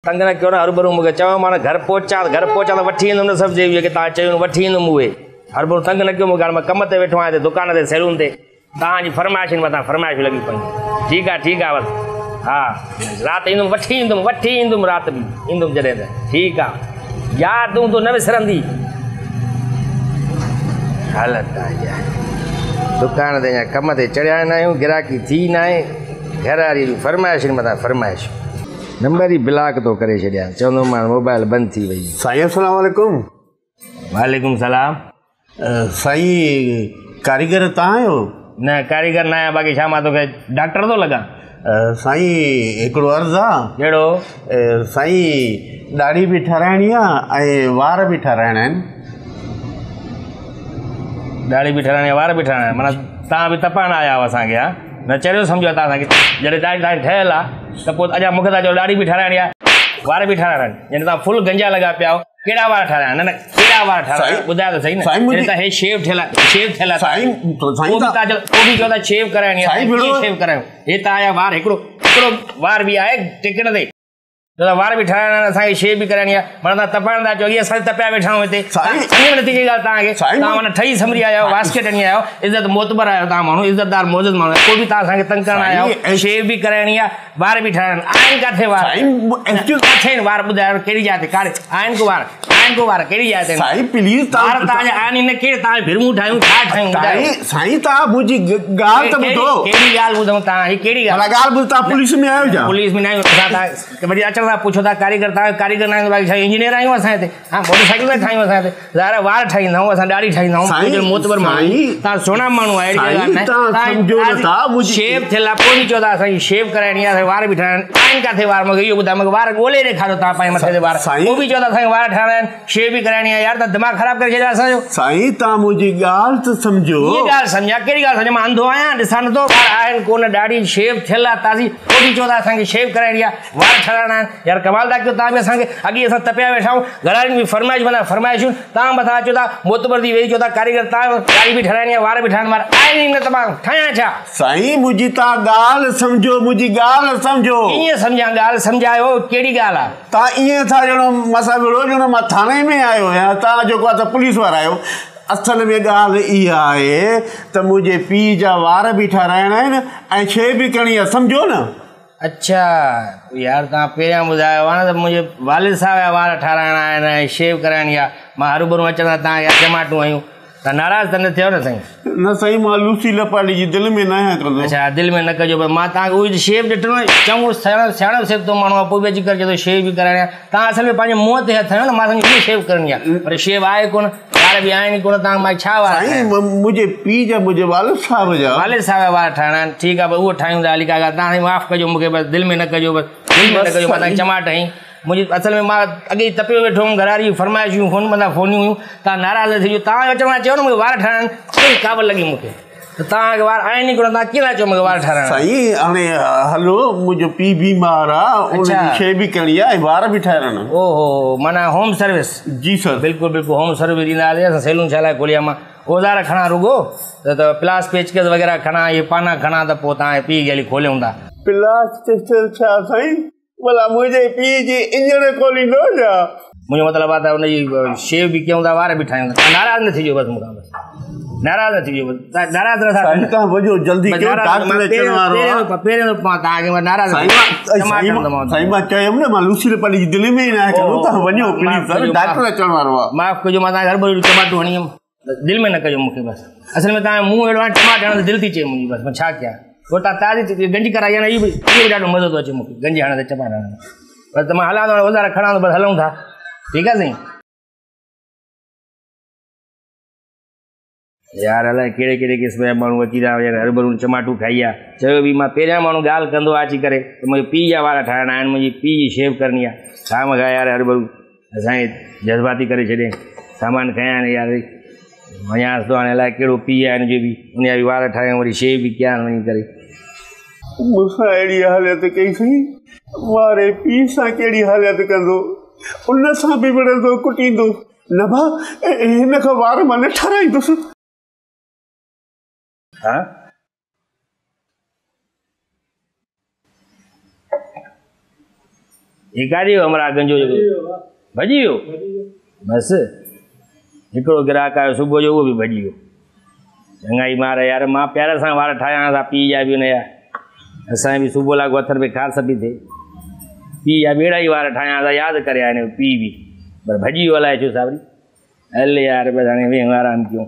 तंग न कयो न हर भरू मूंखे चयो मां घर पहुचा त वठी ईंदुमि न सभु जेके तव्हां चयो वठी ईंदुमि उहे हर भरू तंग न कयो मूंखे हाणे मां कम ते वेठो आहियां दुकान ते सैलून ते तव्हांजी फरमाइश मथां फरमाइश लॻी पई ठीकु आहे बसि हा राति ईंदुमि वठी ईंदुमि राति बि ईंदुमि जॾहिं त ठीकु आहे यार तूं न विसरंदी हालत आहे दुकान ते कम ते चढ़िया न आहियूं गिराकी थी न आहे घर वारी फरमाइश मथां फरमाइश नंबर ही ब्लॉक तो करे छॾिया चवंदो मां मोबाइल बंदि थी वई साईं अस्सलाम वालेकुम। वालेकुम सलाम। साईं कारीगर तव्हां आहियो? न कारीगर न आहियां बाक़ी छा मां तोखे डॉक्टर थो लॻां? साईं हिकिड़ो अर्ज़ु आहे। कहिड़ो? साईं दाढ़ी बि ठाराइणी आहे ऐं वार बि ठाराइणा आहिनि। दाढ़ी बि ठाराइणी आहे वार बि ठाराइणा माना तव्हां बि तपाइण आया हुआ असांखे हा न चरियो सम्झो तव्हां असांखे जॾहिं दाढ़ी ठहियलु आहे त पोइ अञा मूंखे था चओ दाढ़ी बि ठाराइणी आहे वार बि ठाराइणा आहिनि यानी तव्हां फुल गंजा लॻा पिया हो कहिड़ा वार ठाराइणा न कहिड़ा वार ठाराइणा ॿुधायो त सही न तव्हां हे शेव थियल आहे पोइ बि चओ था शेव कराइणी आहे शेव करायूं हे तव्हांजा वार हिकिड़ो वार बि आहे टिकट ते वार बि ठाराइणा आहिनि असांखे शेव बि कराइणी आहे माना तव्हां तपाइण था चओ इहे असां तपिया वेठा आहियूं हिते सम्झ में नथी अचे ॻाल्हि तव्हांखे तव्हां माना ठही समरी आया आहियो वास्के टणी आया आहियो इज़त मोतबर आहियो तव्हां माण्हू इज़तदार मौजूद माण्हू कोई बि तव्हां असांखे तंग करण आया आहियो शेव बि कराइणी आहे वार बि ठाराइणा आहिनि किथे वार किथे आहिनि वार ॿुधायो कहिड़ी जाइ ते कारे आहिनि को वार कहिड़ी जाइ ते साईं प्लीज़ वार तव्हांजा आहिनि न कहिड़े तव्हां भिरमूं ठाहियूं छा ठाहियूं साईं तव्हां मुंहिंजी ॻाल्हि त ॿुधो कहिड़ी ॻाल्हि ॿुधूं तव्हां ही कहिड़ी ॻाल्हि ॿुधो तव्हां पुलिस में आहियो छा? पुलिस में न आहियूं असां वरी अचनि था पुछो था कारीगर तव्हां कारीगर न आहियूं छा इंजीनियर आहियूं असां हिते हा मोटरसाइकिल में ठाहियूं असां हिते ज़ाहिर वार ठाहींदा आहियूं असां ॾाढी ठाहींदा आहियूं मोतबर माण्हू तव्हां सोना माण्हू आहे शेव थियल आहे पोइ बि चओ था असांजी शेव कराइणी आहे वार बि ठाहिणा आहिनि किथे वार मूंखे इहो ॿुधायो मूंखे वार ॻोल्हे ॾेखारियो तव्हां पंहिंजे मथे ते वार पोइ बि चओ था असांखे वार ठाहिणा आहिनि शेव बि कराइणी आहे यार त दिमाग़ ख़राबु करे छॾियो असांजो साईं तव्हां मुंहिंजी ॻाल्हि त सम्झो ॻाल्हि सम्झा कहिड़ी ॻाल्हि सम्झो मां अंधो आहियां ॾिसां नथो वार आहिनि कोन ॾाढी शेव थियल आहे ताज़ी पोइ बि चओ था असांखे शेव कराइणी आहे वार ठाराइणा आहिनि यार कमाल था कयो तव्हां बि असांखे अॻे असां तपिया वेठा आहियूं घरवारियुनि बि फरमाइश मथां फरमाइशूं तव्हां मथां अचो था मोतबर थी वेही चओ था कारीगर तव्हां दाढ़ी बि ठाराइणी आहे वार बि ठाहिण वार आहिनि न त मां ठाहियां छा? साईं मुंहिंजी तव्हां ॻाल्हि सम्झो मुंहिंजी ॻाल्हि सम्झो कीअं सम्झां ॻाल्हि सम्झायो कहिड़ी ॻाल्हि आहे? तव्हां ईअं था ॼणो मसां विड़ो ॼणो मां थाणे में आयो आहियां तव्हां जेको आहे त पुलिस वारा आहियो असल में ॻाल्हि इहा आहे त मुंहिंजे पीउ जा वार बि ठाराइणा आहिनि ऐं शइ बि करणी आहे सम्झो न। अच्छा यार तव्हां पहिरियां ॿुधायो आहे न त मुंहिंजे वालिद साहिब जा वार ठाराइणा आहिनि ऐं शेव कराइणी आहे मां हरू भरू अचंदा तव्हां यार टमाटूं आहियूं तव्हां नाराज़ त न थियो न साईं? न साईं मां लूसी लपाटी जी दिलि में न आहियां कंदो। अच्छा दिलि में न कजो पर मां तव्हांखे उहो शेव ॾिठो न चङो सियाणो सेब थो माण्हू आहे पोइ बि अची करे चए थो शेव बि कराइणी आहे तव्हां असल में पंहिंजे मुंहं ते हथ आहियो न मां तव्हांखे इहो शेव करणी आहे पर शेव आहे कोन वार बि आहिनि कोन तव्हां मां छा वार मुंहिंजे पीउ जा मुंहिंजे वालिद साहिब जा वार ठाहिणा आहिनि ठीकु आहे उहो ठाहियूं था हली का ॻाल्हि तव्हां माफ़ु कजो मूंखे बसि दिलि में न कजो बसि दिलि में न कजो मां तव्हांखे चमाट हई मुंहिंजी असल में मां अॻे तपियो वेठो हुउमि घरारी फरमाइशूं फोन मथां फ़ोनियूं हुयूं तव्हां नाराज़ न थी वियो तव्हां अचण चयो न मूंखे वार ठाहिणा आहिनि कोई क़ाबिल लॻी मूंखे त तव्हांखे वार आहिनि ई कोन तव्हां कीअं था चओ मूंखे वार ठाहिणा साईं हाणे हलो मुंहिंजो पीउ बीमार आहे उनजी शइ बि करणी आहे ऐं वार बि ठाहिणा ओहो माना होम सर्विस? जी सर बिल्कुलु होम सर्विस ॾींदासीं असां सैलून छा लाइ खोली आहे मां औज़ार खणा रुगो त प्लास पेचकस वग़ैरह खणा इहे पाना खणा त पोइ तव्हांजे पीउ खे हली खोलियूं था। प्लास पेचकस छा साईं? भला मुंहिंजे पीउ जी इंजण खोलींदो छा? मुंहिंजो मतिलबु आहे त हुनजी शेव बि कयूं था वार बि ठाहियूं था नाराज़ न थी वियो बसि मूंखां बसि नाराज़ न थी वियो नाराज़ न था वञो जल्दी साईं मां चयुमि न मां लूसी लपाटी जी दिलि में ई न आहियां तव्हां वञो प्लीज़ डॉक्टर अचण वारो आहे माफ़ु कजो मां तव्हांखे हर भरू टमाटो हणी हुयमि दिलि में न कजो मूंखे बसि असल में तव्हांजो मुंहुं अहिड़ो आहे टमाटो हणण दिलि थी चए मुंहिंजी बसि मां छा कयां पोइ तव्हां ताज़ी गंजी कराई आहे न इहो बि ॾाढो मज़ो थो अचे मूंखे गंजी हणण ते टमाटा हणण बसि त मां हलां थो वधारे खणां थो बसि हलूं था ठीकु आहे साईं? यार अलाए कहिड़े कहिड़े क़िस्म जा माण्हू अची रहिया यार हर भरू टमाटू खाई आहे चयो बि मां पहिरियां माण्हू ॻाल्हि कंदो आहे अची करे त मुंहिंजे पीउ जा वार ठाहिणा आहिनि मुंहिंजी पीउ जी शेव करणी आहे छा मूंखे यार हर भरू असांखे जज़्बाती करे छॾे सामान खयां आहिनि यार वञांसि थो हाणे अलाए कहिड़ो पीउ आहे हिनजो बि उनजा बि वार ठाहियूं वरी शेव बि कयां वञी करे मूंसां अहिड़ी हालत कई साईं वारे पीउ सां कहिड़ी हालत कंदो उन सां बि विढ़ंदो कुटींदो न भाउ हिन खां वार मां न ठाराईंदुसि। हाँ ये काॾे वियो अमरा गंजो जेको भॼी वियो बसि हिकिड़ो ग्राहक आयो सुबुह जो उहो बि भॼी वियो चङा ई मार यार मां प्यार सां वार ठाहियां था पीउ जा बि हुनजा असांजे बि सुबुह लाॻू हथनि में खारस बि थिए पीउ जा ॿेड़ा ई वार ठाहियां था यादि करे हाणे पीउ बि पर भॼी वियो अलाए छो सावरी हल यार बसि हाणे वेह आराम कयूं